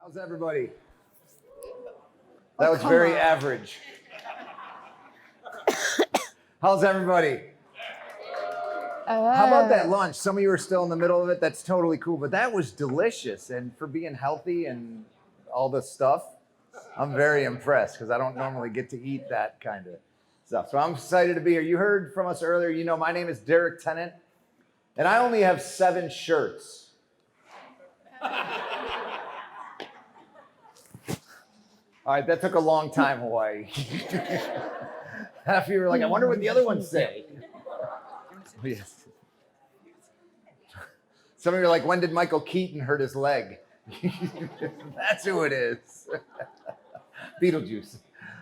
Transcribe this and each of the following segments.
How's everybody? That was very average. How's everybody? How about that lunch? Some of you are still in the middle of it. That's totally cool. But that was delicious. And for being healthy and all this stuff, I'm very impressed because I don't normally get to eat that kind of stuff. So I'm excited to be here. You heard from us earlier. You know, my name is Derrick Tennent, and I only have 7 shirts. All right, that took a long time, Hawaii. Half of you were like, I wonder what the other ones say. Yes. Some of you are like, when did Michael Keaton hurt his leg? That's who it is. Beetlejuice.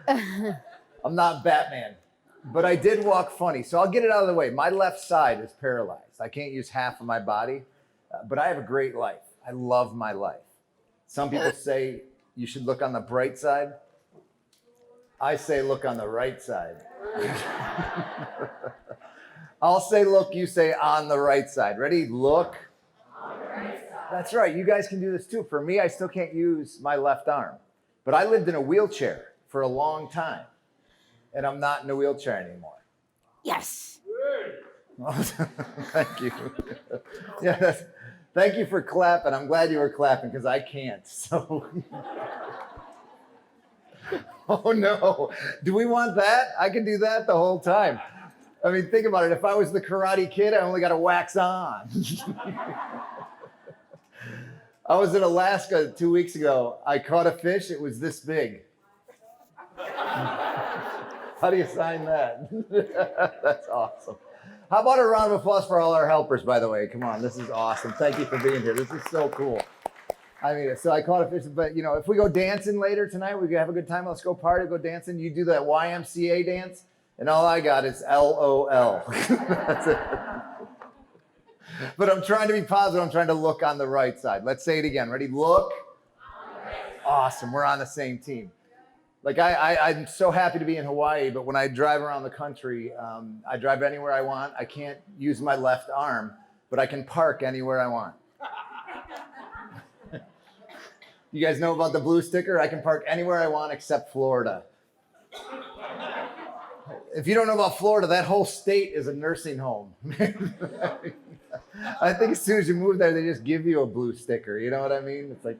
I'm not Batman, but I did walk funny. So I'll get it out of the way. My left side is paralyzed. I can't use half of my body, but I have a great life. I love my life. Some people say you should look on the bright side. I say look on the right side. I'll say look, you say on the right side. Ready? Look. On the right side. That's right. You guys can do this too. For me, I still can't use my left arm. But I lived in a wheelchair for a long time. And I'm not in a wheelchair anymore. Yes. Thank you. Yeah, thank you for clapping. I'm glad you were clapping because I can't. So. Oh no. Do we want that? I can do that the whole time. I mean, think about it. If I was the Karate Kid, I only got to wax on. I was in Alaska 2 weeks ago. I caught a fish. It was this big. How do you sign that? That's awesome. How about a round of applause for all our helpers, by the way? Come on, this is awesome. Thank you for being here. This is so cool. I mean, so I caught a fish, but you know, if we go dancing later tonight, we can have a good time. Let's go party, go dancing. You do that YMCA dance, and all I got is LOL. That's it. But I'm trying to be positive. I'm trying to look on the right side. Let's say it again. Ready? Look. Awesome. We're on the same team. Like I'm so happy to be in Hawaii, but when I drive around the country, I drive anywhere I want. I can't use my left arm, but I can park anywhere I want. You guys know about the blue sticker? I can park anywhere I want except Florida. If you don't know about Florida, that whole state is a nursing home. I think as soon as you move there, they just give you a blue sticker. You know what I mean? It's like,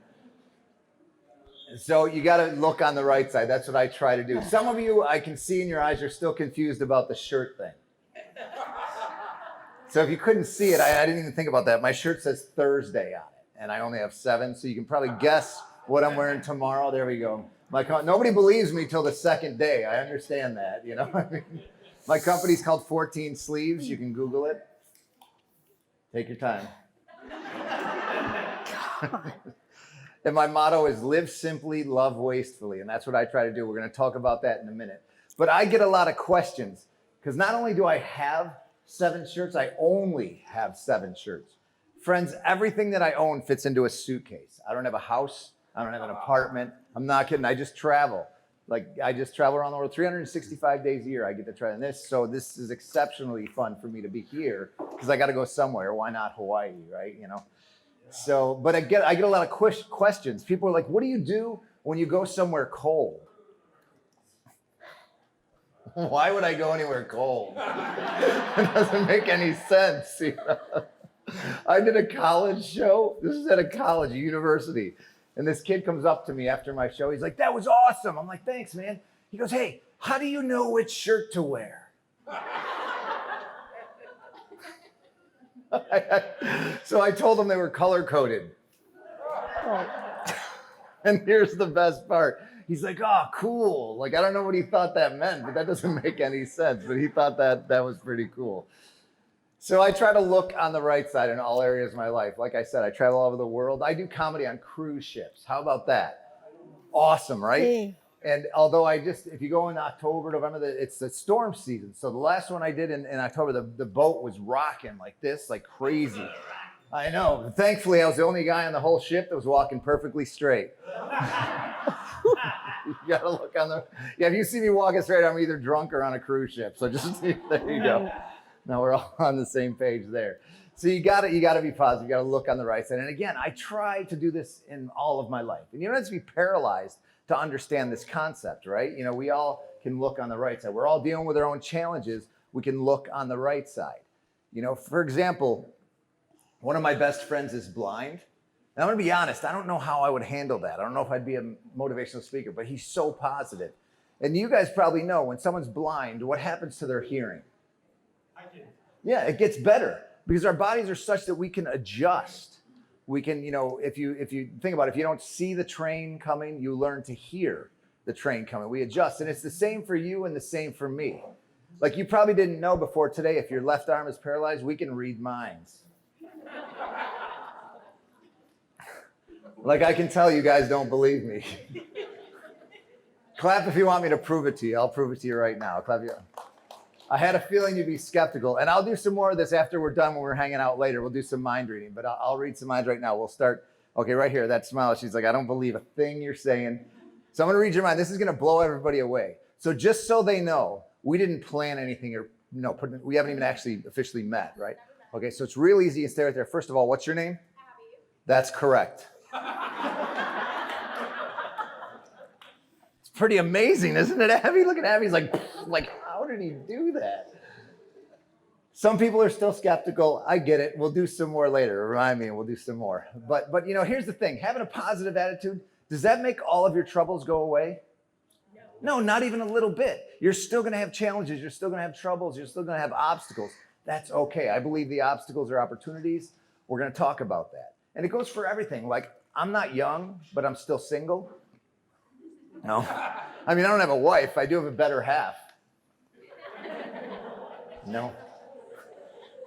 so you got to look on the right side. That's what I try to do. Some of you, I can see in your eyes, you're still confused about the shirt thing. So if you couldn't see it, I didn't even think about that. My shirt says Thursday on it, and I only have 7, so you can probably guess what I'm wearing tomorrow. There we go. Nobody believes me till the second day. I understand that, you know. I mean, my company's called 14 Sleeves. You can Google it. Take your time. And my motto is live simply, love wastefully. And that's what I try to do. We're going to talk about that in a minute. But I get a lot of questions because not only do I have 7 shirts, I only have 7 shirts. Friends, everything that I own fits into a suitcase. I don't have a house. I don't have an apartment. I'm not kidding. I just travel. Like I just travel around the world 365 days a year. I get to try this. So this is exceptionally fun for me to be here because I got to go somewhere. Why not Hawaii, right? You know? So, but I get a lot of questions. People are like, what do you do when you go somewhere cold? Why would I go anywhere cold? It doesn't make any sense. You know? I did a college show. This is at a college, a university. And this kid comes up to me after my show. He's like, that was awesome. I'm like, thanks, man. He goes, hey, how do you know which shirt to wear? So I told him they were color-coded. And here's the best part. He's like, oh, cool. Like, I don't know what he thought that meant, but that doesn't make any sense. But he thought that was pretty cool. So I try to look on the right side in all areas of my life. Like I said, I travel all over the world. I do comedy on cruise ships. How about that? Awesome, right? Hey. And although if you go in October, November, it's the storm season. So the last one I did in October, the boat was rocking like this, like crazy. I know. Thankfully, I was the only guy on the whole ship that was walking perfectly straight. You gotta look on if you see me walking straight, I'm either drunk or on a cruise ship. So just, there you go. Now we're all on the same page there. So you gotta be positive. You gotta look on the right side. And again, I try to do this in all of my life. And you don't have to be paralyzed to understand this concept, right? You know, we all can look on the right side. We're all dealing with our own challenges. We can look on the right side. You know, for example, one of my best friends is blind. And I'm gonna be honest, I don't know how I would handle that. I don't know if I'd be a motivational speaker, but he's so positive. And you guys probably know when someone's blind, what happens to their hearing? Yeah, it gets better because our bodies are such that we can adjust. We can, you know, if you think about it, if you don't see the train coming, you learn to hear the train coming. We adjust. And it's the same for you and the same for me. Like you probably didn't know before today, if your left arm is paralyzed, we can read minds. Like I can tell you guys don't believe me. Clap if you want me to prove it to you. I'll prove it to you right now. Clap you. I had a feeling you'd be skeptical. And I'll do some more of this after we're done when we're hanging out later. We'll do some mind reading, but I'll read some minds right now. We'll start. Okay, right here, that smile. She's like, I don't believe a thing you're saying. So I'm going to read your mind. This is going to blow everybody away. So just so they know, we didn't plan anything or we haven't even actually officially met, right? Okay, so it's real easy. You stay right there. First of all, what's your name? Abby. That's correct. It's pretty amazing, isn't it, Abby? Look at Abby. He's like, how did he do that? Some people are still skeptical. I get it. We'll do some more later. Remind me, and we'll do some more. But you know, here's the thing. Having a positive attitude, does that make all of your troubles go away? No, not even a little bit. You're still going to have challenges. You're still going to have troubles. You're still going to have obstacles. That's okay. I believe the obstacles are opportunities. We're going to talk about that. And it goes for everything. Like, I'm not young, but I'm still single. No. I mean, I don't have a wife. I do have a better half. No.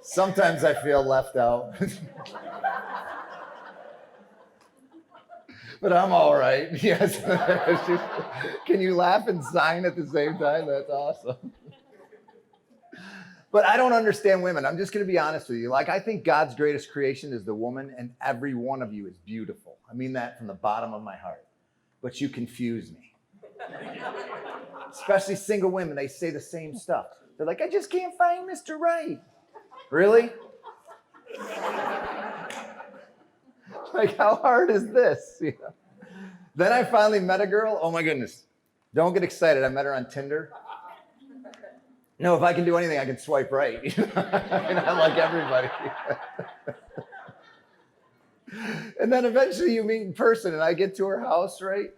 Sometimes I feel left out. But I'm all right. Yes. Can you laugh and sign at the same time? That's awesome. But I don't understand women. I'm just going to be honest with you. Like, I think God's greatest creation is the woman, and every one of you is beautiful. I mean that from the bottom of my heart. But you confuse me. Especially single women. They say the same stuff. They're like, I just can't find Mr. Right. Really? Like, how hard is this? You know? Then I finally met a girl. Oh my goodness. Don't get excited. I met her on Tinder. No, if I can do anything, I can swipe right. And I like everybody. And then eventually you meet in person, and I get to her house, right?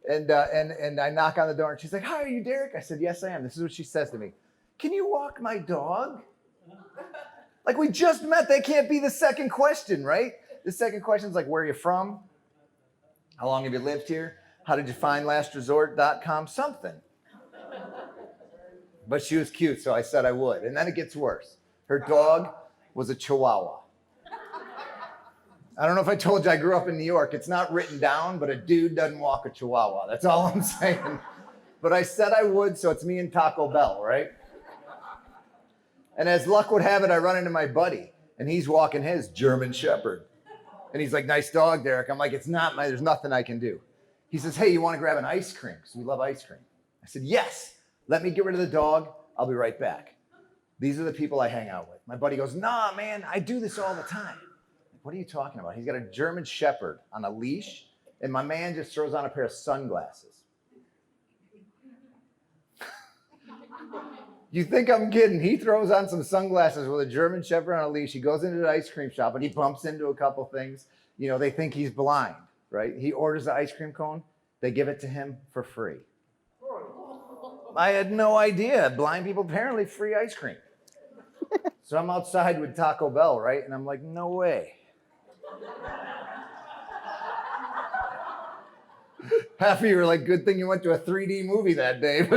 And I knock on the door, and she's like, hi, are you Derrick? I said, yes, I am. This is what she says to me. Can you walk my dog? Like, we just met. That can't be the second question, right? The second question is like, where are you from? How long have you lived here? How did you find lastresort.com? Something. But she was cute, so I said I would. And then it gets worse. Her dog was a Chihuahua. I don't know if I told you I grew up in New York. It's not written down, but a dude doesn't walk a Chihuahua. That's all I'm saying. But I said I would, so it's me and Taco Bell, right? And as luck would have it, I run into my buddy, and he's walking his German Shepherd. And he's like, nice dog, Derrick. I'm like, it's not there's nothing I can do. He says, hey, you want to grab an ice cream? Because we love ice cream. I said, yes. Let me get rid of the dog. I'll be right back. These are the people I hang out with. My buddy goes, nah, man, I do this all the time. What are you talking about? He's got a German Shepherd on a leash, and my man just throws on a pair of sunglasses. You think I'm kidding? He throws on some sunglasses with a German Shepherd on a leash. He goes into the ice cream shop, and he bumps into a couple things. You know, they think he's blind, right? He orders the ice cream cone. They give it to him for free. I had no idea. Blind people, apparently free ice cream. So I'm outside with Taco Bell, right? And I'm like, no way. Half of you were like, good thing you went to a 3D movie that day.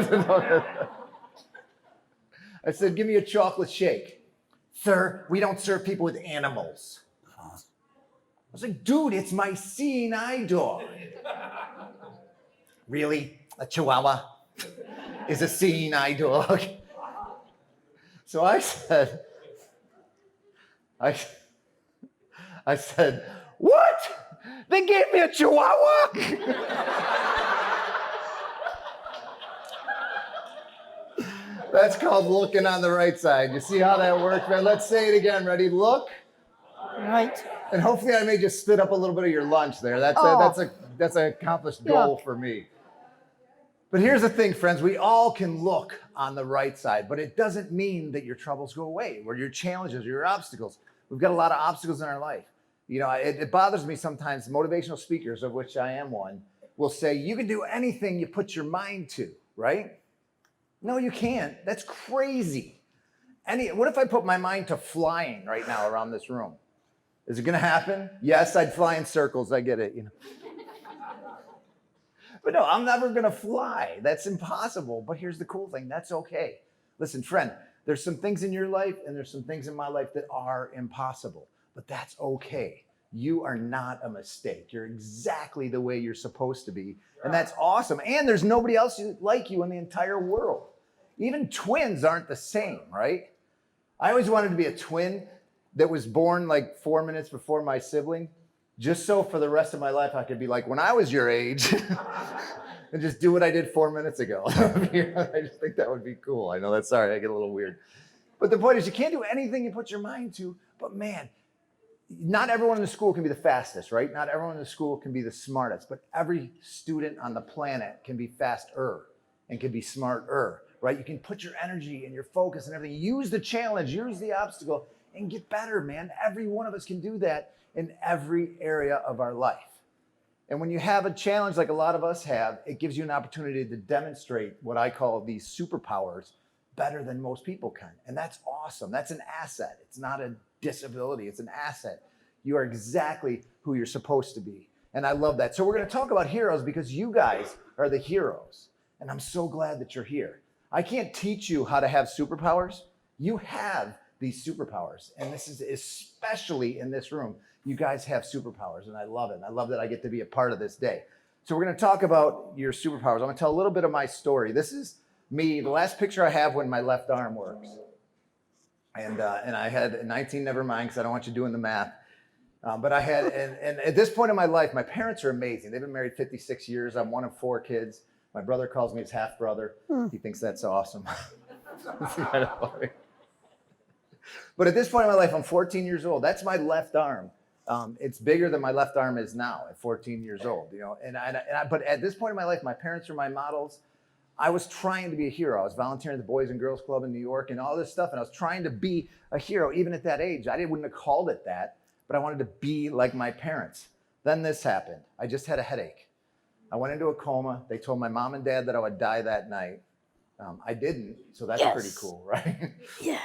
I said, give me a chocolate shake. Sir, we don't serve people with animals. I was like, dude, it's my seeing eye dog. Really? A Chihuahua is a seeing eye dog? So I said, what? They gave me a Chihuahua? That's called looking on the right side. You see how that works, man? Let's say it again. Ready? Look Right. And hopefully I may just spit up a little bit of your lunch there. That's an accomplished goal for me. But here's the thing, friends, we all can look on the right side, but it doesn't mean that your troubles go away or your challenges or your obstacles. We've got a lot of obstacles in our life. You know, it bothers me sometimes, motivational speakers, of which I am one, will say, you can do anything you put your mind to, right? No, you can't. That's crazy. What if I put my mind to flying right now around this room? Is it going to happen? Yes, I'd fly in circles. I get it, you know. But no, I'm never going to fly. That's impossible. But here's the cool thing. That's okay. Listen, friend, there's some things in your life and there's some things in my life that are impossible. But that's okay. You are not a mistake. You're exactly the way you're supposed to be. And that's awesome. And there's nobody else like you in the entire world. Even twins aren't the same, right? I always wanted to be a twin that was born like 4 minutes before my sibling, just so for the rest of my life I could be like, when I was your age, and just do what I did 4 minutes ago. I just think that would be cool. I know that's, sorry, I get a little weird. But the point is, you can't do anything you put your mind to, but man, not everyone in the school can be the fastest, right? Not everyone in the school can be the smartest, but every student on the planet can be faster and can be smarter, right? You can put your energy and your focus and everything, use the challenge, use the obstacle, and get better, man. Every one of us can do that in every area of our life. And when you have a challenge like a lot of us have, it gives you an opportunity to demonstrate what I call these superpowers better than most people can. And that's awesome. That's an asset. It's not a disability. It's an asset. You are exactly who you're supposed to be. And I love that. So we're going to talk about heroes because you guys are the heroes. And I'm so glad that you're here. I can't teach you how to have superpowers. You have these superpowers. And this is especially in this room. You guys have superpowers, and I love it. And I love that I get to be a part of this day. So we're going to talk about your superpowers. I'm going to tell a little bit of my story. This is me, the last picture I have when my left arm works. And I had 19, never mind, because I don't want you doing the math. But I had, and at this point in my life, my parents are amazing. They've been married 56 years. I'm one of 4 kids. My brother calls me his half brother. He thinks that's awesome. But at this point in my life, I'm 14 years old. That's my left arm. It's bigger than my left arm is now at 14 years old, you know. But at this point in my life, my parents are my models. I was trying to be a hero. I was volunteering at the Boys and Girls Club in New York and all this stuff. And I was trying to be a hero, even at that age. Wouldn't have called it that, but I wanted to be like my parents. Then this happened. I just had a headache. I went into a coma. They told my mom and dad that I would die that night. I didn't, so that's pretty cool, right? Yeah.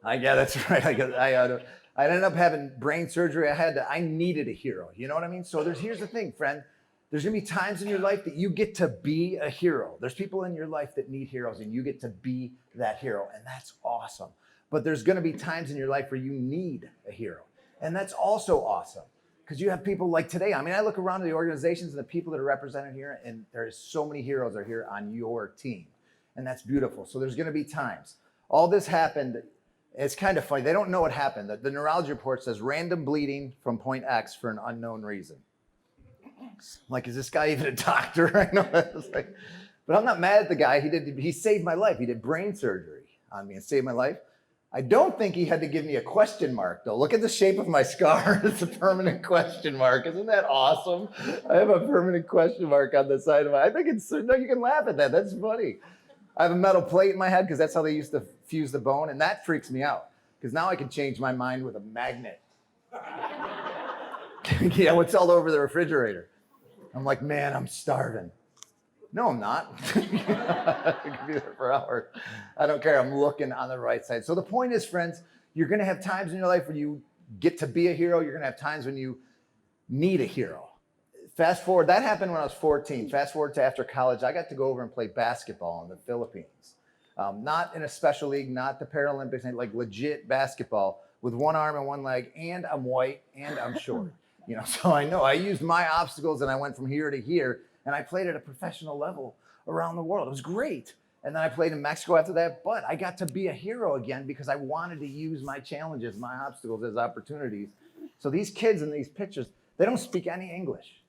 Yeah, that's right. I ended up having brain surgery. I needed a hero. You know what I mean? So here's the thing, friend. There's gonna be times in your life that you get to be a hero. There's people in your life that need heroes and you get to be that hero, and that's awesome. But there's gonna be times in your life where you need a hero, and that's also awesome because you have people like today. I mean, I look around at the organizations and the people that are represented here, and there's so many heroes are here on your team, and that's beautiful. So there's gonna be times. All this happened. It's kind of funny. They don't know what happened. The neurology report says random bleeding from point X for an unknown reason. I'm like, is this guy even a doctor? I know. But I'm not mad at the guy. He saved my life. He did brain surgery on me and saved my life. I don't think he had to give me a question mark, though. Look at the shape of my scar. It's a permanent question mark. Isn't that awesome? I have a permanent question mark on the side of my, I think it's, no, you can laugh at that. That's funny. I have a metal plate in my head because that's how they used to fuse the bone, and that freaks me out because now I can change my mind with a magnet. Yeah, what's all over the refrigerator? I'm like, man, I'm starving. No, I'm not. I could be there for hours. I don't care. I'm looking on the right side. So the point is, friends, you're going to have times in your life where you get to be a hero. You're going to have times when you need a hero. Fast forward, that happened when I was 14. Fast forward to after college, I got to go over and play basketball in the Philippines. Not in a special league, not the Paralympics, like legit basketball with one arm and one leg, and I'm white and I'm short. You know, so I know I used my obstacles and I went from here to here, and I played at a professional level around the world. It was great. And then I played in Mexico after that, but I got to be a hero again because I wanted to use my challenges, my obstacles as opportunities. So these kids in these pictures, they don't speak any English.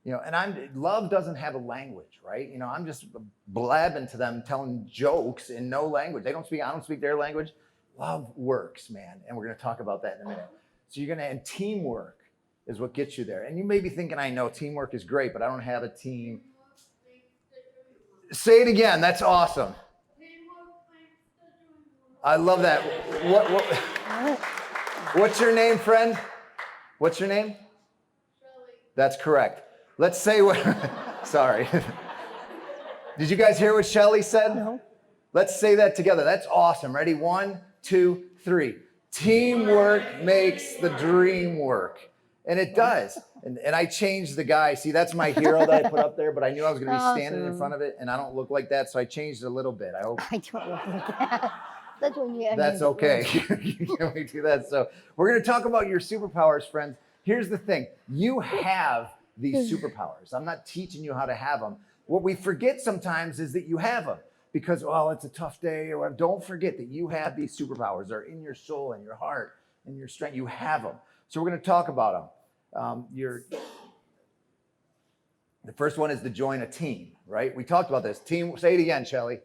You know, and love doesn't have a language, right? You know, I'm just blabbing to them, telling jokes in no language. I don't speak their language. Love works, man. And we're going to talk about that in a minute. So and teamwork is what gets you there. And you may be thinking, I know teamwork is great, but I don't have a team. Say it again. That's awesome. I love that. What's your name, friend? What's your name? Shelly. That's correct. Let's say what, sorry. Did you guys hear what Shelly said? No. Let's say that together. That's awesome. Ready? 1, 2, 3. Teamwork makes the dream work. And it does. And I changed the guy. See, that's my hero that I put up there, but I knew I was going to be standing in front of it, and I don't look like that, so I changed it a little bit. I hope. I don't look like that. That's when you. That's okay. Can we do that? So we're going to talk about your superpowers, friends. Here's the thing. You have these superpowers. I'm not teaching you how to have them. What we forget sometimes is that you have them because, well, it's a tough day or whatever. Don't forget that you have these superpowers. They're in your soul and your heart and your strength. You have them. So we're going to talk about them. The first one is to join a team, right? We talked about this. Team, say it again, Shelly.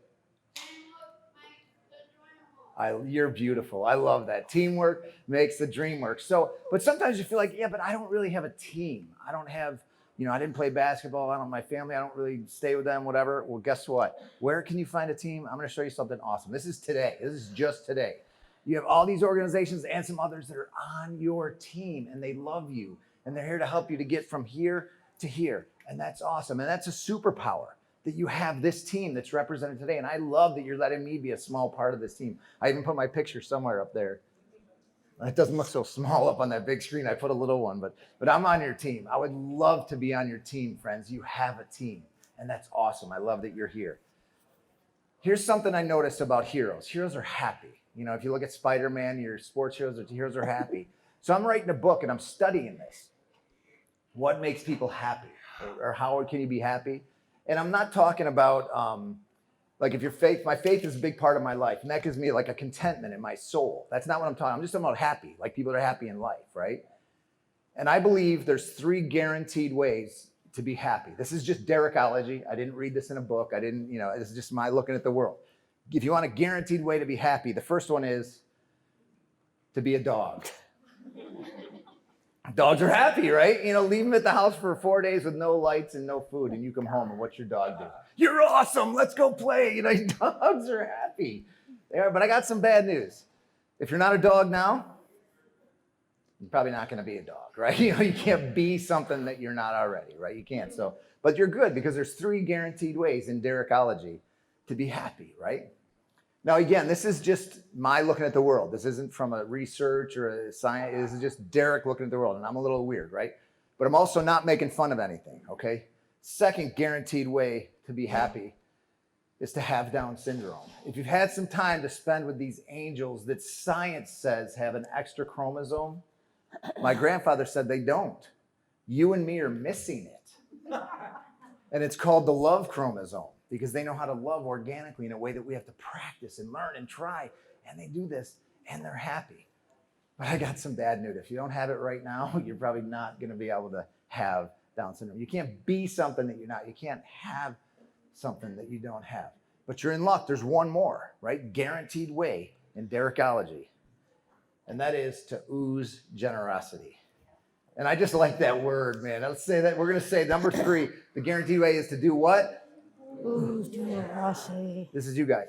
You're beautiful. I love that. Teamwork makes the dream work. So, but sometimes you feel like, yeah, but I don't really have a team. I don't have, I didn't play basketball. I don't have my family. I don't really stay with them, whatever. Well, guess what? Where can you find a team? I'm going to show you something awesome. This is today. This is just today. You have all these organizations and some others that are on your team, and they love you, and they're here to help you to get from here to here. And that's awesome. And that's a superpower that you have this team that's represented today. And I love that you're letting me be a small part of this team. I even put my picture somewhere up there. It doesn't look so small up on that big screen. I put a little one, but I'm on your team. I would love to be on your team, friends. You have a team, and that's awesome. I love that you're here. Here's something I noticed about heroes. Heroes are happy. If you look at Spider-Man, your sports heroes are happy. So I'm writing a book and I'm studying this. What makes people happy? Or how can you be happy? And I'm not talking about, like if your faith, my faith is a big part of my life. And that gives me like a contentment in my soul. That's not what I'm talking. I'm just talking about happy, like people that are happy in life, right? And I believe there's 3 guaranteed ways to be happy. This is just Derrickology. I didn't read this in a book. I didn't, this is just my looking at the world. If you want a guaranteed way to be happy, the first one is to be a dog. Dogs are happy, right? Leave them at the house for 4 days with no lights and no food, and you come home, and what's your dog do? You're awesome. Let's go play. Dogs are happy. They are, but I got some bad news. If you're not a dog now, you're probably not going to be a dog, right? You can't be something that you're not already, right? You can't. So, but you're good because there's 3 guaranteed ways in Derrickology to be happy, right? Now, again, this is just my looking at the world. This isn't from a research or a science. This is just Derrick looking at the world, and I'm a little weird, right? But I'm also not making fun of anything, okay? Second guaranteed way to be happy is to have Down syndrome. If you've had some time to spend with these angels that science says have an extra chromosome, my grandfather said they don't. You and me are missing it. And it's called the love chromosome, because they know how to love organically in a way that we have to practice and learn and try. And they do this, and they're happy. But I got some bad news. If you don't have it right now, you're probably not going to be able to have Down syndrome. You can't be something that you're not. You can't have something that you don't have. But you're in luck. There's one more, right? Guaranteed way in Derrickology. And that is to ooze generosity. And I just like that word, man. Let's say that. We're going to say number 3, the guaranteed way is to do what? Ooze generosity. This is you guys.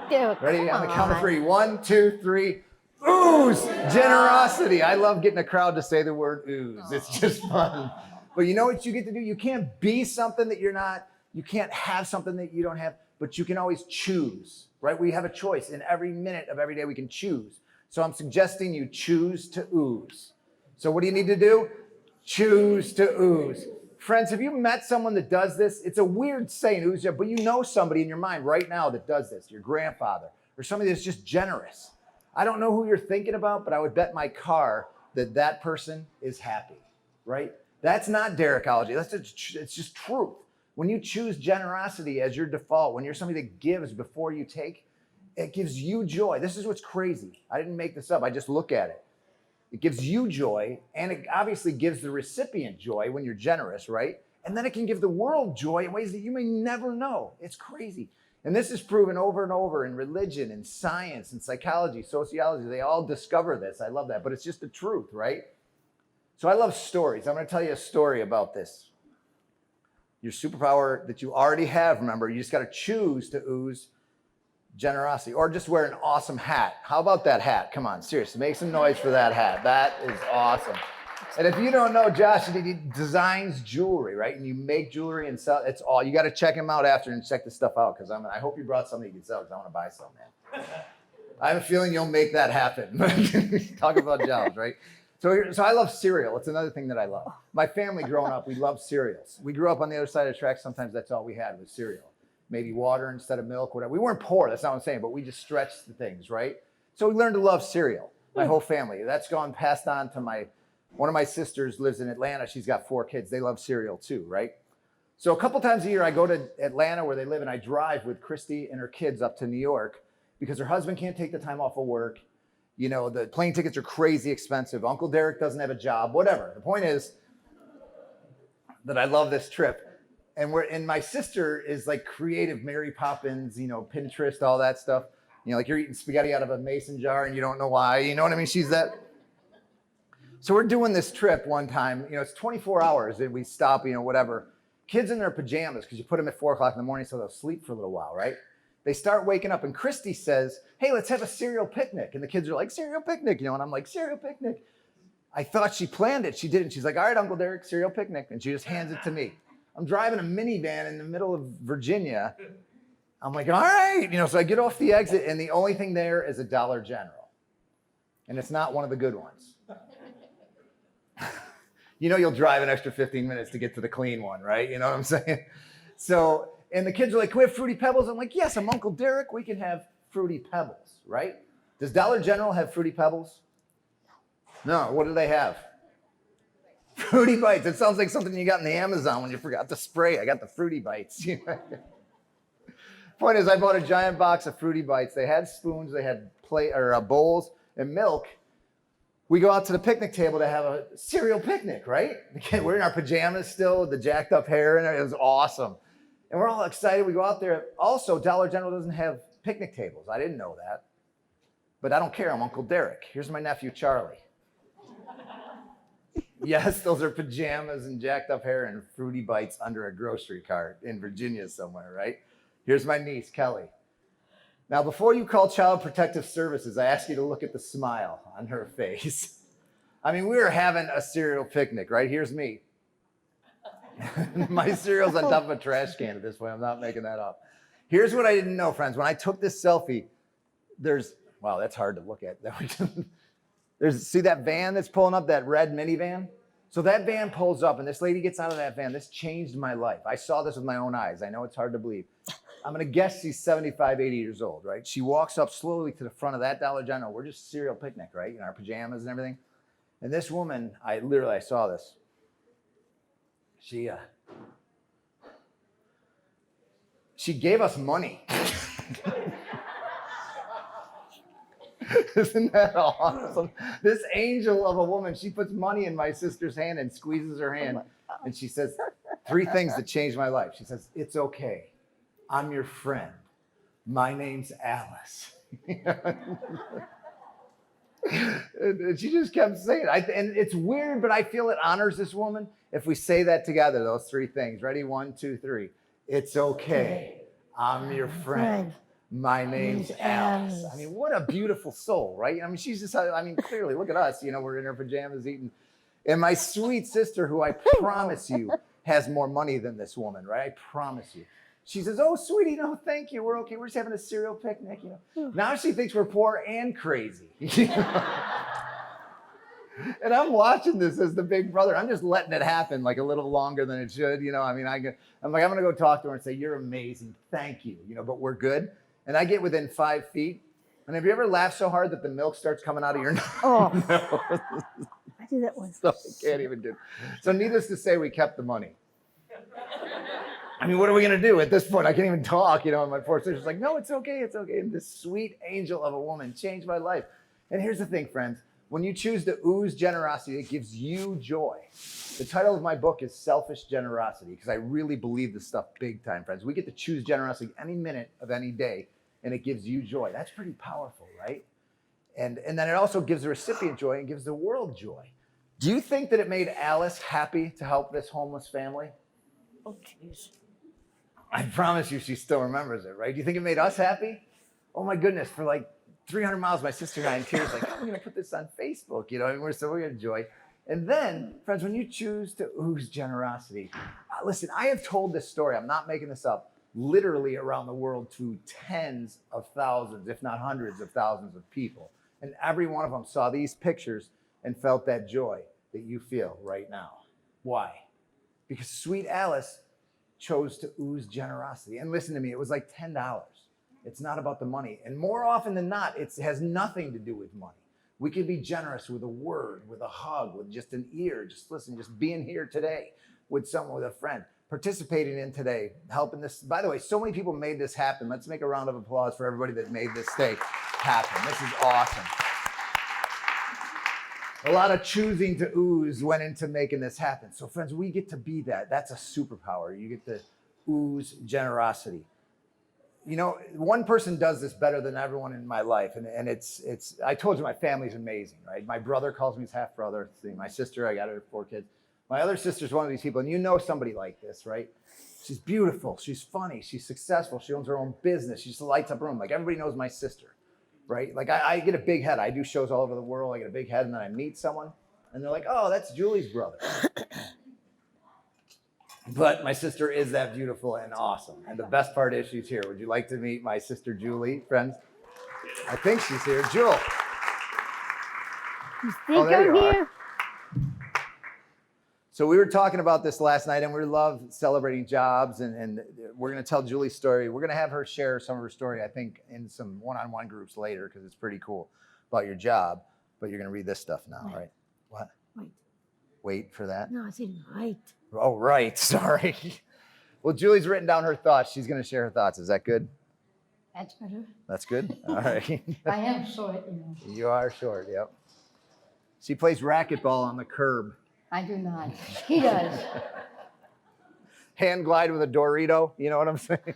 Derrick, ready? On the count of 3. 1, 2, 3. Ooze generosity. I love getting a crowd to say the word ooze. It's just fun. But you know what you get to do? You can't be something that you're not. You can't have something that you don't have. But you can always choose, right? We have a choice. In every minute of every day, we can choose. So I'm suggesting you choose to ooze. So what do you need to do? Choose to ooze. Friends, have you met someone that does this? It's a weird saying, ooze, but you know somebody in your mind right now that does this, your grandfather, or somebody that's just generous. I don't know who you're thinking about, but I would bet my car that that person is happy, right? That's not Derrickology. It's just truth. When you choose generosity as your default, when you're somebody that gives before you take, it gives you joy. This is what's crazy. I didn't make this up. I just look at it. It gives you joy, and it obviously gives the recipient joy when you're generous, right? And then it can give the world joy in ways that you may never know. It's crazy. And this is proven over and over in religion and science and psychology, sociology. They all discover this. I love that, but it's just the truth, right? So I love stories. I'm going to tell you a story about this. Your superpower that you already have, remember, you just got to choose to ooze generosity, or just wear an awesome hat. How about that hat? Come on, seriously, make some noise for that hat. That is awesome. And if you don't know, Josh, he designs jewelry, right? And you make jewelry and sell. It's all. You got to check him out after and check this stuff out, because I hope you brought something you can sell, because I want to buy some, man. I have a feeling you'll make that happen. Talk about jobs, right? So I love cereal. It's another thing that I love. My family growing up, we loved cereals. We grew up on the other side of the tracks. Sometimes that's all we had was cereal. Maybe water instead of milk, whatever. We weren't poor, that's not what I'm saying, but we just stretched the things, right? So we learned to love cereal, my whole family. That's gone passed on to one of my sisters lives in Atlanta. She's got 4 kids. They love cereal too, right? So a couple times a year, I go to Atlanta where they live, and I drive with Christy and her kids up to New York because her husband can't take the time off of work. You know, the plane tickets are crazy expensive. Uncle Derrick doesn't have a job, whatever. The point is that I love this trip. And my sister is like creative Mary Poppins, you know, Pinterest, all that stuff. You know, like you're eating spaghetti out of a mason jar and you don't know why. You know what I mean? She's that. So we're doing this trip one time. You know, it's 24 hours and we stop, you know, whatever. Kids in their pajamas, because you put them at 4 o'clock in the morning so they'll sleep for a little while, right? They start waking up and Christy says, hey, let's have a cereal picnic. And the kids are like, cereal picnic, you know, and I'm like, cereal picnic. I thought she planned it. She didn't. She's like, all right, Uncle Derrick, cereal picnic. And she just hands it to me. I'm driving a minivan in the middle of Virginia. I'm like, all right, you know, so I get off the exit and the only thing there is a Dollar General. And it's not one of the good ones. You know, you'll drive an extra 15 minutes to get to the clean one, right? You know what I'm saying? So, and the kids are like, can we have Fruity Pebbles? I'm like, yes, I'm Uncle Derrick. We can have Fruity Pebbles, right? Does Dollar General have Fruity Pebbles? No, what do they have? Fruity Bites. It sounds like something you got in the Amazon when you forgot to spray. I got the Fruity Bites. Point is, I bought a giant box of Fruity Bites. They had spoons, they had bowls and milk. We go out to the picnic table to have a cereal picnic, right? We're in our pajamas still with the jacked up hair, and it was awesome. And we're all excited. We go out there. Also, Dollar General doesn't have picnic tables. I didn't know that. But I don't care. I'm Uncle Derrick. Here's my nephew, Charlie. Yes, those are pajamas and jacked up hair and Fruity Bites under a grocery cart in Virginia somewhere, right? Here's my niece, Kelly. Now, before you call Child Protective Services, I ask you to look at the smile on her face. I mean, we were having a cereal picnic, right? Here's me. My cereal's on top of a trash can at this point. I'm not making that up. Here's what I didn't know, friends. When I took this selfie, wow, that's hard to look at. See that van that's pulling up, that red minivan? So that van pulls up and this lady gets out of that van. This changed my life. I saw this with my own eyes. I know it's hard to believe. I'm going to guess she's 75, 80 years old, right? She walks up slowly to the front of that Dollar General. We're just cereal picnic, right? In our pajamas and everything. And this woman, I saw this. She gave us money. Isn't that awesome? This angel of a woman, she puts money in my sister's hand and squeezes her hand. And she says 3 things that changed my life. She says, it's okay. I'm your friend. My name's Alice. And she just kept saying it. And it's weird, but I feel it honors this woman if we say that together, those 3 things. Ready? 1, 2, 3. It's okay. I'm your friend. My name's Alice. I mean, what a beautiful soul, right? I mean, she's just, clearly, look at us. You know, we're in our pajamas eating. And my sweet sister, who I promise you has more money than this woman, right? I promise you. She says, oh, sweetie, no, thank you. We're okay. We're just having a cereal picnic, you know. Now she thinks we're poor and crazy. And I'm watching this as the big brother. I'm just letting it happen like a little longer than it should, you know. I mean, I'm like, I'm going to go talk to her and say, you're amazing. Thank you. You know, but we're good. And I get within 5 feet. And have you ever laughed so hard that the milk starts coming out of your nose? Oh, No. I did that once. So I can't even do. So needless to say, we kept the money. I mean, what are we going to do at this point? I can't even talk, you know, and my poor sister's like, no, it's okay, it's okay. And this sweet angel of a woman changed my life. And here's the thing, friends. When you choose to ooze generosity, it gives you joy. The title of my book is Selfish Generosity, because I really believe this stuff big time, friends. We get to choose generosity any minute of any day, and it gives you joy. That's pretty powerful, right? And then it also gives the recipient joy and gives the world joy. Do you think that it made Alice happy to help this homeless family? Oh, jeez. I promise you she still remembers it, right? Do you think it made us happy? Oh my goodness, for like 300 miles, my sister and I in tears, like, how are we gonna put this on Facebook? You know, and we're gonna enjoy. And then, friends, when you choose to ooze generosity, listen, I have told this story, I'm not making this up, literally around the world to tens of thousands, if not hundreds of thousands of people. And every one of them saw these pictures and felt that joy that you feel right now. Why? Because sweet Alice chose to ooze generosity. And listen to me, it was like $10. It's not about the money. And more often than not, it has nothing to do with money. We can be generous with a word, with a hug, with just an ear, just listen, just being here today with someone, with a friend, participating in today, helping this. By the way, so many people made this happen. Let's make a round of applause for everybody that made this day happen. This is awesome. A lot of choosing to ooze went into making this happen. So friends, we get to be that. That's a superpower. You get to ooze generosity. You know, one person does this better than everyone in my life. And it's I told you my family's amazing, right? My brother calls me his half brother. My sister, I got her 4 kids. My other sister's one of these people, and you know somebody like this, right? She's beautiful, she's funny, she's successful, she owns her own business, she just lights up her room. Like everybody knows my sister, right? Like I get a big head. I do shows all over the world. I get a big head, and then I meet someone, and they're like, oh, that's Julie's brother. But my sister is that beautiful and awesome. And the best part is she's here. Would you like to meet my sister Julie, friends? I think she's here. Jewel. You think I'm here? So we were talking about this last night, and we love celebrating jobs, and we're going to tell Julie's story. We're going to have her share some of her story, I think, in some one-on-one groups later, because it's pretty cool about your job. But you're going to read this stuff now, right? What? Wait for that? No, I said right. Oh, right. Sorry. Well, Julie's written down her thoughts. She's going to share her thoughts. Is that good? That's better. That's good? All right. I am short, you know. You are short, yep. She plays racquetball on the curb. I do not. He does. Hand glide with a Dorito. You know what I'm saying?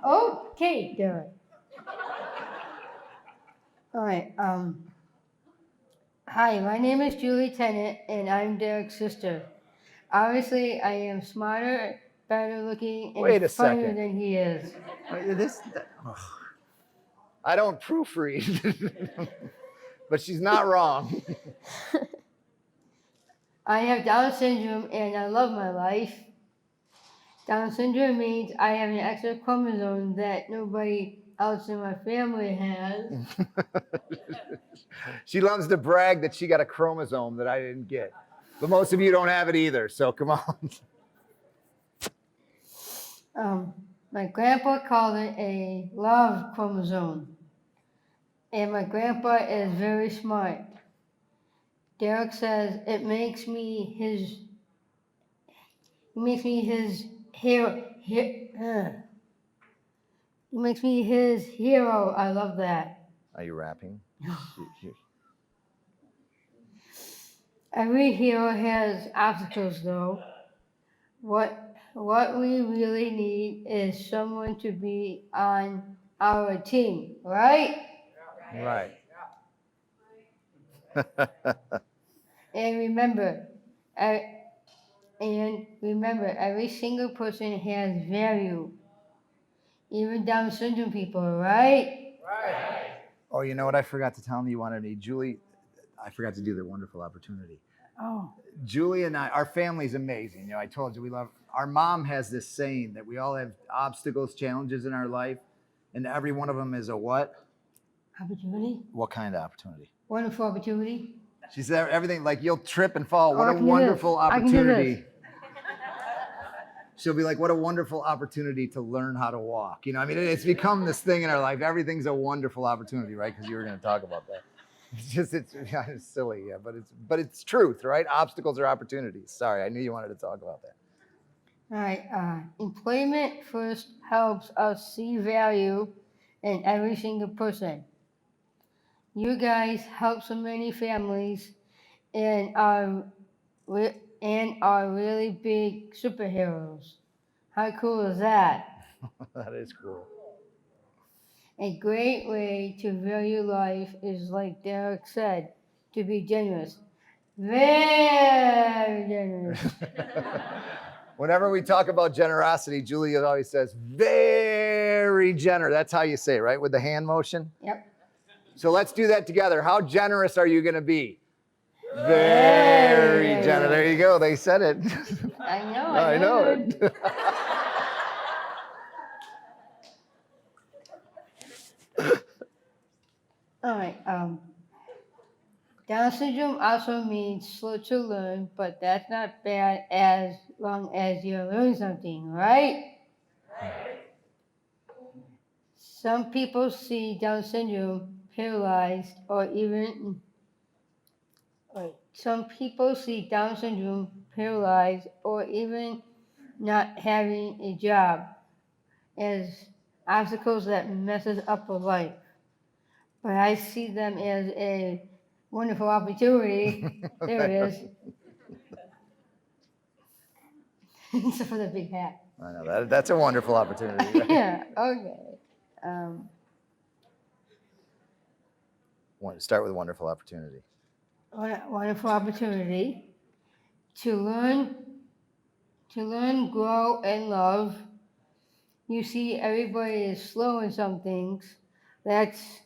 Okay, Derrick. All right. Hi, my name is Julie Tennent, and I'm Derrick's sister. Obviously, I am smarter, better looking, and funnier than he is. I don't proofread, but she's not wrong. I have Down syndrome, and I love my life. Down syndrome means I have an extra chromosome that nobody else in my family has. She loves to brag that she got a chromosome that I didn't get. But most of you don't have it either, so come on. My grandpa called it a love chromosome. And my grandpa is very smart. Derrick says it makes me his hero. It makes me his hero. I love that. Are you rapping? Every hero has obstacles, though. What we really need is someone to be on our team, right? Right. And remember, every single person has value. Even Down syndrome people, right? Right. Oh, you know what I forgot to tell him you wanted me? Julie, I forgot to do the wonderful opportunity. Oh. Julie and I, our family's amazing. You know, I told you our mom has this saying that we all have obstacles, challenges in our life, and every one of them is a what? Opportunity. What kind of opportunity? Wonderful opportunity. She said everything like you'll trip and fall. What a wonderful opportunity. She'll be like, what a wonderful opportunity to learn how to walk. You know, I mean, it's become this thing in our life. Everything's a wonderful opportunity, right? Because you were going to talk about that. It's silly, yeah, but it's truth, right? Obstacles are opportunities. Sorry, I knew you wanted to talk about that. All right. Employment first helps us see value in every single person. You guys help so many families and are really big superheroes. How cool is that? That is cool. A great way to value life is, like Derek said, to be generous. Very generous. Whenever we talk about generosity, Julie always says, very generous. That's how you say it, right? With the hand motion? Yep. So let's do that together. How generous are you going to be? Very generous. There you go. They said it. I know. I know it. All right. Down syndrome also means slow to learn, but that's not bad as long as you learn something, right? Some people see Down syndrome paralyzed or even some people see Down syndrome paralyzed or even not having a job as obstacles that messes up a life. But I see them as a wonderful opportunity. There it is. Except for the big hat. I know that's a wonderful opportunity. Right? Yeah. Okay. Start with a wonderful opportunity. Wonderful opportunity to learn, grow, and love. You see, everybody is slow in some things. That's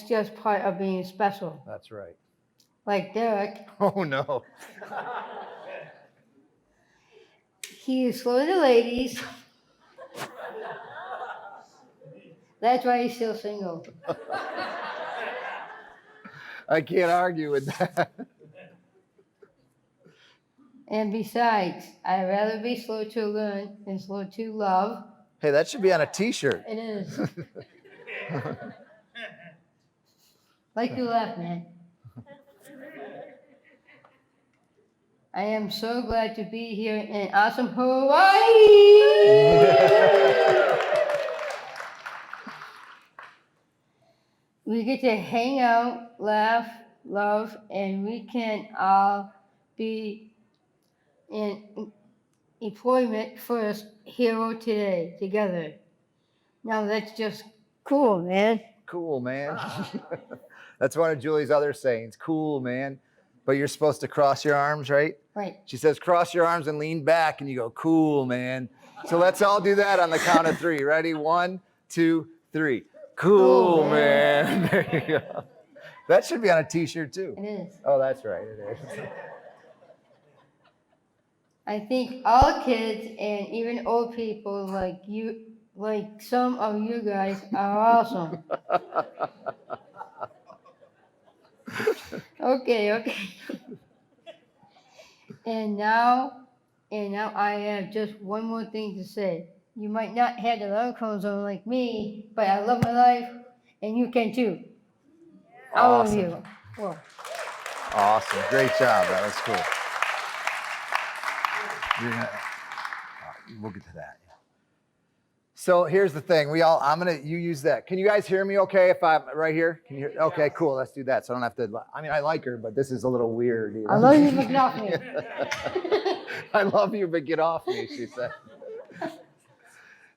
just part of being special. That's right. Like Derek, Oh, no. he is slow to ladies. That's why he's still single. I can't argue with that. And besides, I'd rather be slow to learn than slow to love. Hey, that should be on a t-shirt. It is. Like you laugh, man. I am so glad to be here in awesome Hawaii. We get to hang out, laugh, love, and we can all be in employment first hero today together. Now that's just cool, man. Cool, man. That's one of Julie's other sayings. Cool, man. But you're supposed to cross your arms, right? Right. She says, cross your arms and lean back, and you go, cool, man. So let's all do that on the count of 3. Ready? 1, 2, 3. Cool, man. There you go. That should be on a t-shirt too. It is. Oh, that's right. It is. I think all kids and even old people like you, like some of you guys, are awesome. Okay. And now I have just one more thing to say. You might not have the love chromosome like me, but I love my life, and you can too. All of you. Whoa. Awesome. Great job. That was cool. We'll get to that. So here's the thing. You use that. Can you guys hear me okay if I'm right here? Can you hear? Okay, cool. Let's do that. So I don't have to, I like her, but this is a little weird. You know? I love you, but get off me. I love you, but get off me, she said.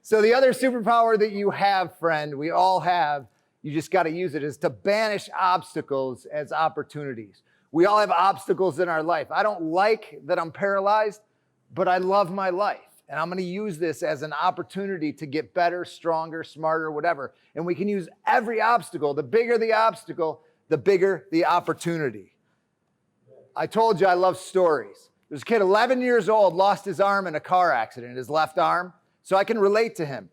So the other superpower that you have, friend, we all have, you just got to use it, is to banish obstacles as opportunities. We all have obstacles in our life. I don't like that I'm paralyzed, but I love my life. And I'm going to use this as an opportunity to get better, stronger, smarter, whatever. And we can use every obstacle. The bigger the obstacle, the bigger the opportunity. I told you I love stories. There's a kid, 11 years old, lost his arm in a car accident, his left arm. So I can relate to him.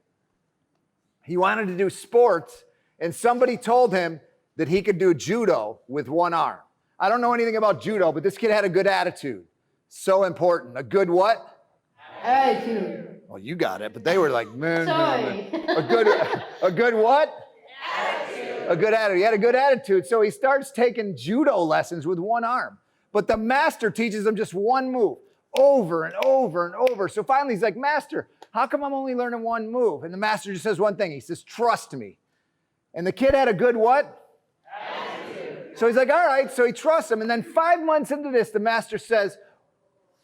He wanted to do sports, and somebody told him that he could do judo with one arm. I don't know anything about judo, but this kid had a good attitude. So important. A good what? Attitude. Well, you got it, but they were like, man. Sorry. A good what? Attitude. A good attitude. He had a good attitude, so he starts taking judo lessons with one arm. But the master teaches him just one move over and over and over. So finally he's like, Master, how come I'm only learning one move? And the master just says one thing. He says, trust me. And the kid had a good what? So he's like, all right. So he trusts him. And then 5 months into this, the master says,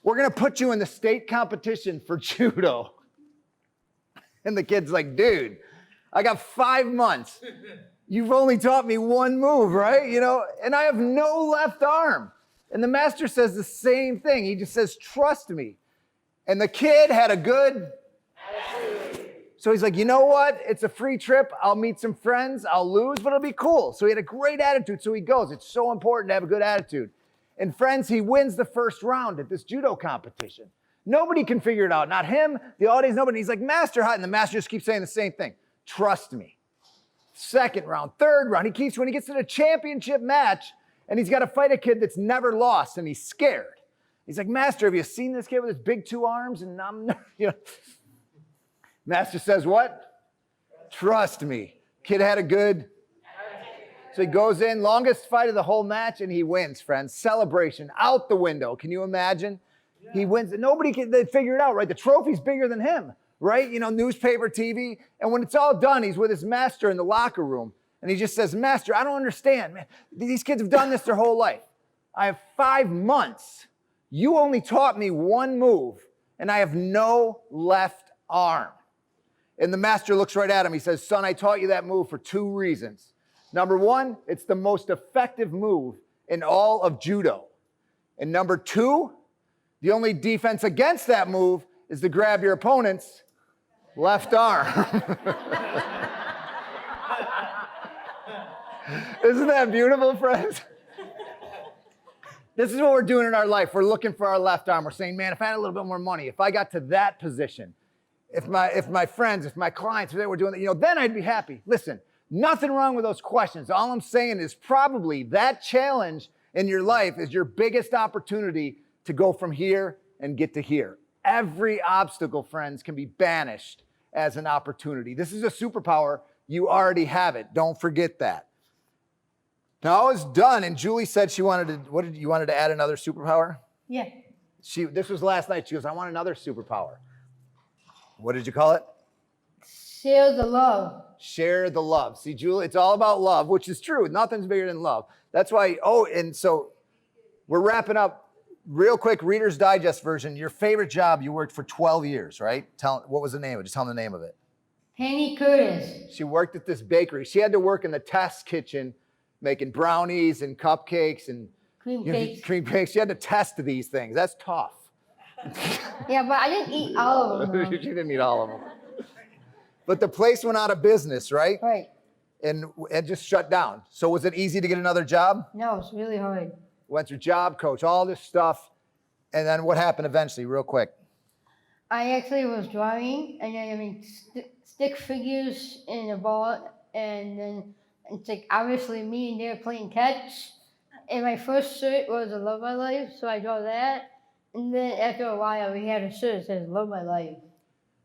we're going to put you in the state competition for judo. And the kid's like, dude, I got 5 months. You've only taught me one move, right? You know, and I have no left arm. And the master says the same thing. He just says, trust me. And the kid had a good attitude. So he's like, you know what? It's a free trip. I'll meet some friends. I'll lose, but it'll be cool. So he had a great attitude. So he goes. It's so important to have a good attitude. And friends, he wins the first round at this judo competition. Nobody can figure it out. Not him, the audience, nobody. He's like, master, how? And the master just keeps saying the same thing. Trust me. Second round, third round. He keeps, when he gets to the championship match, and he's got to fight a kid that's never lost, and he's scared. He's like, master, have you seen this kid with his big 2 arms? And I'm, you know. Master says what? Trust me. Kid had a good. So he goes in, longest fight of the whole match, and he wins, friends. Celebration out the window. Can you imagine? Yeah. He wins. Nobody can figure it out, right? The trophy's bigger than him, right? You know, newspaper, TV. And when it's all done, he's with his master in the locker room. And he just says, master, I don't understand. Man, these kids have done this their whole life. I have 5 months. You only taught me one move, and I have no left arm. And the master looks right at him. He says, son, I taught you that move for 2 reasons. Number 1, it's the most effective move in all of judo. And number 2, the only defense against that move is to grab your opponent's left arm. Isn't that beautiful, friends? This is what we're doing in our life. We're looking for our left arm. We're saying, man, if I had a little bit more money, if I got to that position, if my friends, if my clients, if they were doing that, you know, then I'd be happy. Listen, nothing wrong with those questions. All I'm saying is probably that challenge in your life is your biggest opportunity to go from here and get to here. Every obstacle, friends, can be banished as an opportunity. This is a superpower. You already have it. Don't forget that. Now, I was done, and Julie said she wanted to, you wanted to add another superpower? Yeah. This was last night. She goes, I want another superpower. What did you call it? Share the love. Share the love. See, Julie, it's all about love, which is true. Nothing's bigger than love. That's why, and so we're wrapping up real quick, Reader's Digest version. Your favorite job, you worked for 12 years, right? What was the name of it? Just tell them the name of it. Penny Curtis. She worked at this bakery. She had to work in the test kitchen, making brownies and cupcakes and Cream cakes. Cream cakes. She had to test these things. That's tough. Yeah, but I didn't eat all of them. She didn't eat all of them. But the place went out of business, right? Right. And just shut down. So was it easy to get another job? No, it's really hard. Went through job coach, all this stuff. And then what happened eventually, real quick? I actually was drawing, and then I mean stick figures in a ball, and then it's like obviously me and they're playing catch. And my first shirt was a Love My Life, so I draw that. And then after a while, we had a shirt that says Love My Life.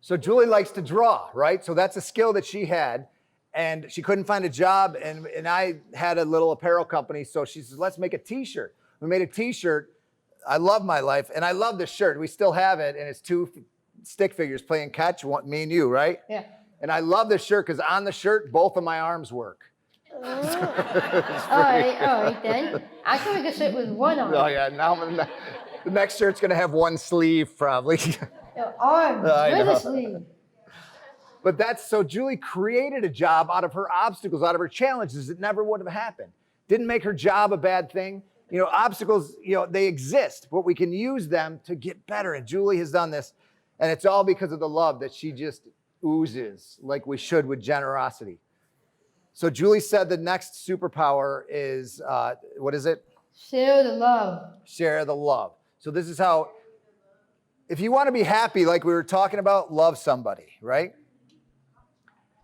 So Julie likes to draw, right? So that's a skill that she had, and she couldn't find a job, and I had a little apparel company, so she says, let's make a t-shirt. We made a t-shirt, I Love My Life, and I love this shirt. We still have it, and it's 2 stick figures playing catch, me and you, right? Yeah. And I love this shirt because on the shirt, both of my arms work. All right then. I thought we could sit with one arm. Oh yeah, now the next shirt's gonna have 1 sleeve probably. Arm, with a sleeve. But so Julie created a job out of her obstacles, out of her challenges. It never would have happened. Didn't make her job a bad thing. You know, obstacles, you know, they exist, but we can use them to get better. And Julie has done this, and it's all because of the love that she just oozes like we should with generosity. So Julie said the next superpower is, what is it? Share the love. Share the love. So this is how, if you want to be happy, like we were talking about, love somebody, right?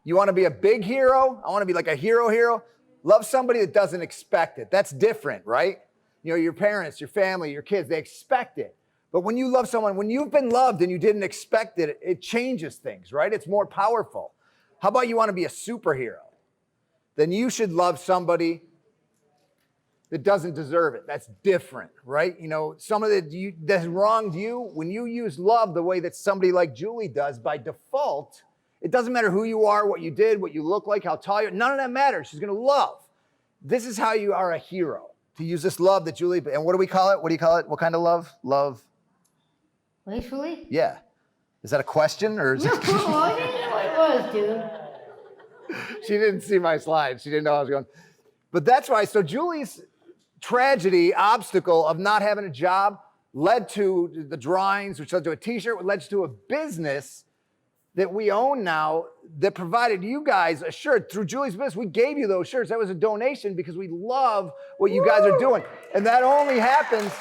You want to be a big hero? I want to be like a hero. Love somebody that doesn't expect it. That's different, right? You know, your parents, your family, your kids, they expect it. But when you love someone, when you've been loved and you didn't expect it, it changes things, right? It's more powerful. How about you want to be a superhero? Then you should love somebody that doesn't deserve it. That's different, right? You know, somebody that's wronged you, when you use love the way that somebody like Julie does by default, it doesn't matter who you are, what you did, what you look like, how tall you are, none of that matters. She's going to love. This is how you are a hero. To use this love that Julie, and what do we call it? What do you call it? What kind of love? Love. Wastefully? Yeah. Is that a question or is No, it? I didn't know what it was, dude. She didn't see my slides. She didn't know I was going. But that's why. So Julie's tragedy, obstacle of not having a job led to the drawings, which led to a t-shirt, which led to a business that we own now that provided you guys a shirt. Through Julie's business, we gave you those shirts. That was a donation because we love what you guys are doing. And that only happens.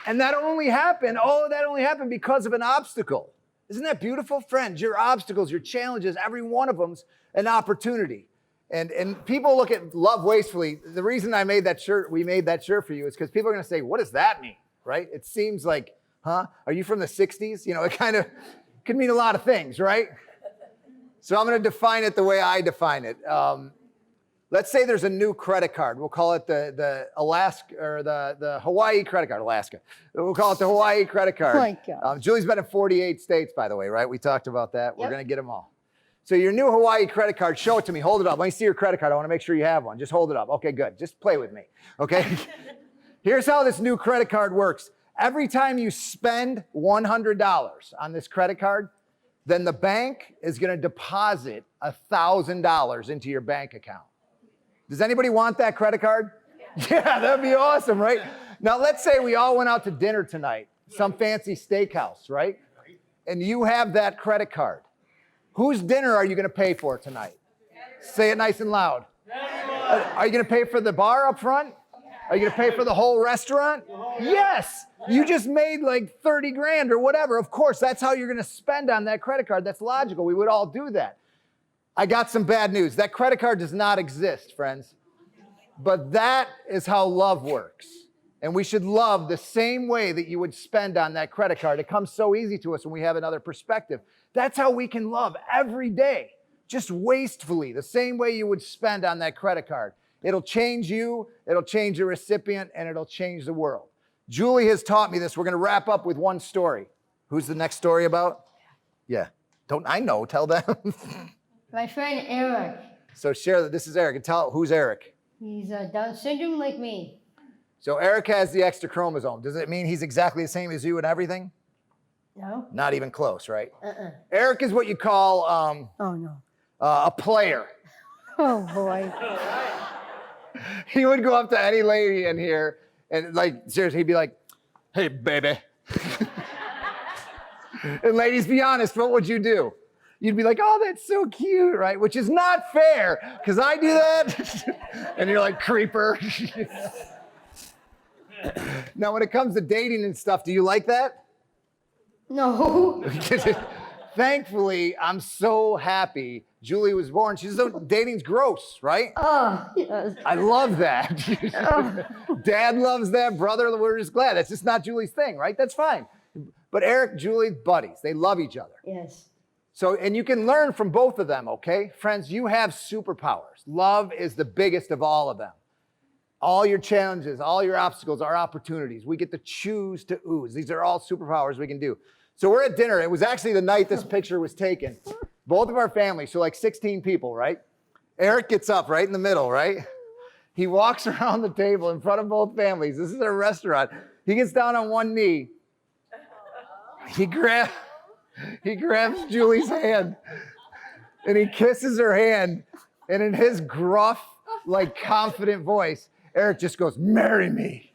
And that only happened, all of that only happened because of an obstacle. Isn't that beautiful? Friends, your obstacles, your challenges, every one of them's an opportunity. And people look at love wastefully. The reason I made that shirt, we made that shirt for you is because people are going to say, what does that mean, right? It seems like, huh? Are you from the 60s? You know, it kind of could mean a lot of things, right? So I'm going to define it the way I define it. Let's say there's a new credit card. We'll call it the Alaska or the Hawaii credit card, Alaska. We'll call it the Hawaii credit card. Oh my God. Julie's been in 48 states, by the way, right? We talked about that. We're Yep. going to get them all. So your new Hawaii credit card, show it to me. Hold it up. Let me see your credit card. I want to make sure you have one. Just hold it up. Okay, good. Just play with me. Okay? Here's how this new credit card works. Every time you spend $100 on this credit card, then the bank is going to deposit $1,000 into your bank account. Does anybody want that credit card? Yeah, that'd be awesome, right? Now, let's say we all went out to dinner tonight, some fancy steakhouse, right? And you have that credit card. Whose dinner are you going to pay for tonight? Say it nice and loud. Are you going to pay for the bar up front? Are you going to pay for the whole restaurant? Yes. You just made like 30 grand or whatever. Of course, that's how you're going to spend on that credit card. That's logical. We would all do that. I got some bad news. That credit card does not exist, friends. But that is how love works. And we should love the same way that you would spend on that credit card. It comes so easy to us when we have another perspective. That's how we can love every day, just wastefully, the same way you would spend on that credit card. It'll change you, it'll change the recipient, and it'll change the world. Julie has taught me this. We're going to wrap up with one story. Who's the next story about? Yeah. Don't I know? Tell them. My friend Eric. So share that. This is Eric. And tell who's Eric. He's Down syndrome like me. So Eric has the extra chromosome. Does it mean he's exactly the same as you and everything? No? Not even close, right? Uh-uh. Eric is what you call Oh, no. a player. Oh, boy. He would go up to any lady in here and like, seriously, he'd be like, hey, baby. And ladies, be honest, what would you do? You'd be like, oh, that's so cute, right? Which is not fair, because I do that. And you're like, creeper. Now, when it comes to dating and stuff, do you like that? No. Thankfully, I'm so happy Julie was born. She's so, dating's gross, right? Oh, yes. I love that. Dad loves that. Brother, we're just glad. That's just not Julie's thing, right? That's fine. But Eric, Julie, buddies. They love each other. Yes. So, and you can learn from both of them, okay? Friends, you have superpowers. Love is the biggest of all of them. All your challenges, all your obstacles are opportunities. We get to choose to ooze. These are all superpowers we can do. So we're at dinner. It was actually the night this picture was taken. Both of our families, so like 16 people, right? Eric gets up right in the middle, right? He walks around the table in front of both families. This is a restaurant. He gets down on one knee. He grabs Julie's hand and he kisses her hand. And in his gruff, like confident voice, Eric just goes, marry me.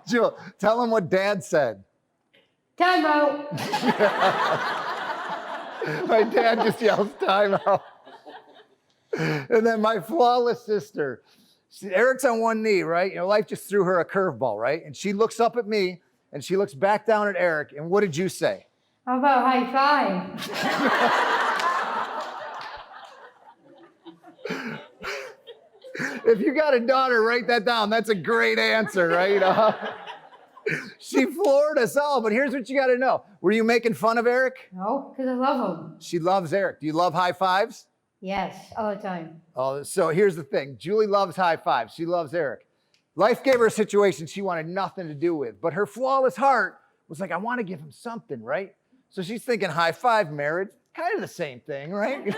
Jill, tell him what Dad said. Time out. My dad just yells, time out. And then my flawless sister, Eric's on one knee, right? You know, life just threw her a curveball, right? And she looks up at me and she looks back down at Eric. And what did you say? How about high five? If you got a daughter, write that down. That's a great answer, right? She floored us all, but here's what you got to know. Were you making fun of Eric? No, because I love him. She loves Eric. Do you love high fives? Yes, all the time. Oh, so here's the thing. Julie loves high fives. She loves Eric. Life gave her a situation she wanted nothing to do with, but her flawless heart was like, I want to give him something, right? So she's thinking high five, marriage. Kind of the same thing, right?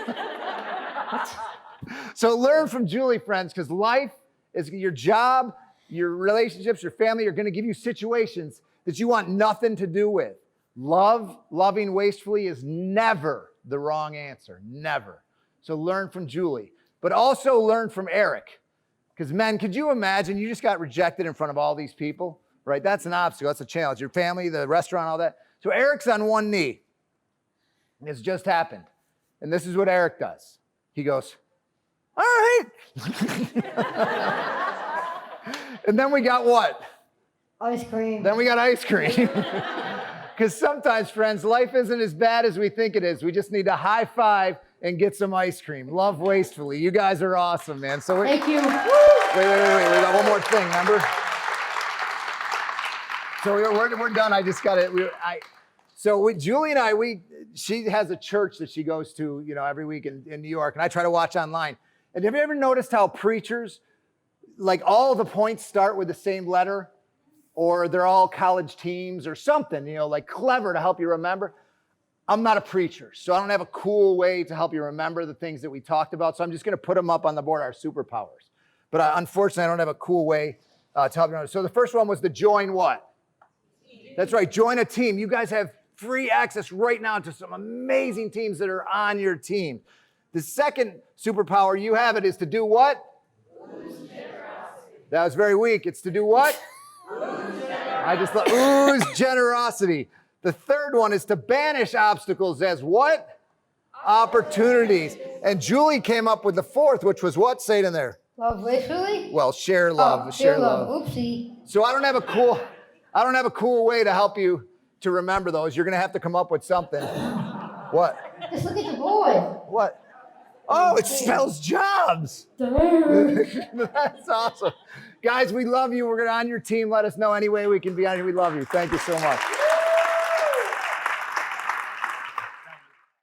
So learn from Julie, friends, because life is your job, your relationships, your family are going to give you situations that you want nothing to do with. Loving wastefully is never the wrong answer, never. So learn from Julie, but also learn from Eric. Because men, could you imagine you just got rejected in front of all these people, right? That's an obstacle, that's a challenge. Your family, the restaurant, all that. So Eric's on one knee. It's just happened. And this is what Eric does. He goes, all right. And then we got what? Ice cream. Then we got ice cream. Because sometimes, friends, life isn't as bad as we think it is. We just need to high five and get some ice cream. Love wastefully. You guys are awesome, man. So Thank you. Wait. We got one more thing, remember? So we're done. I just got it. Julie and I, she has a church that she goes to, every week in New York, and I try to watch online. And have you ever noticed how preachers, like all the points start with the same letter, or they're all college teams or something, like clever to help you remember? I'm not a preacher, so I don't have a cool way to help you remember the things that we talked about. So I'm just going to put them up on the board, our superpowers. But unfortunately, I don't have a cool way to help you remember. So the first one was to join what? That's right, join a team. You guys have free access right now to some amazing teams that are on your team. The second superpower you have is to do what? That was very weak. It's to do what? I just thought, ooze generosity. The third one is to banish obstacles as what? Opportunities. And Julie came up with the fourth, which was what? Say it in there. Love wastefully? Well, share love. Share love. Oopsie. So I don't have a cool way to help you to remember those. You're going to have to come up with something. What? Just look at the board. What? Oh, it spells jobs. That's awesome. Guys, we love you. We're on your team. Let us know any way we can be on here. We love you. Thank you so much.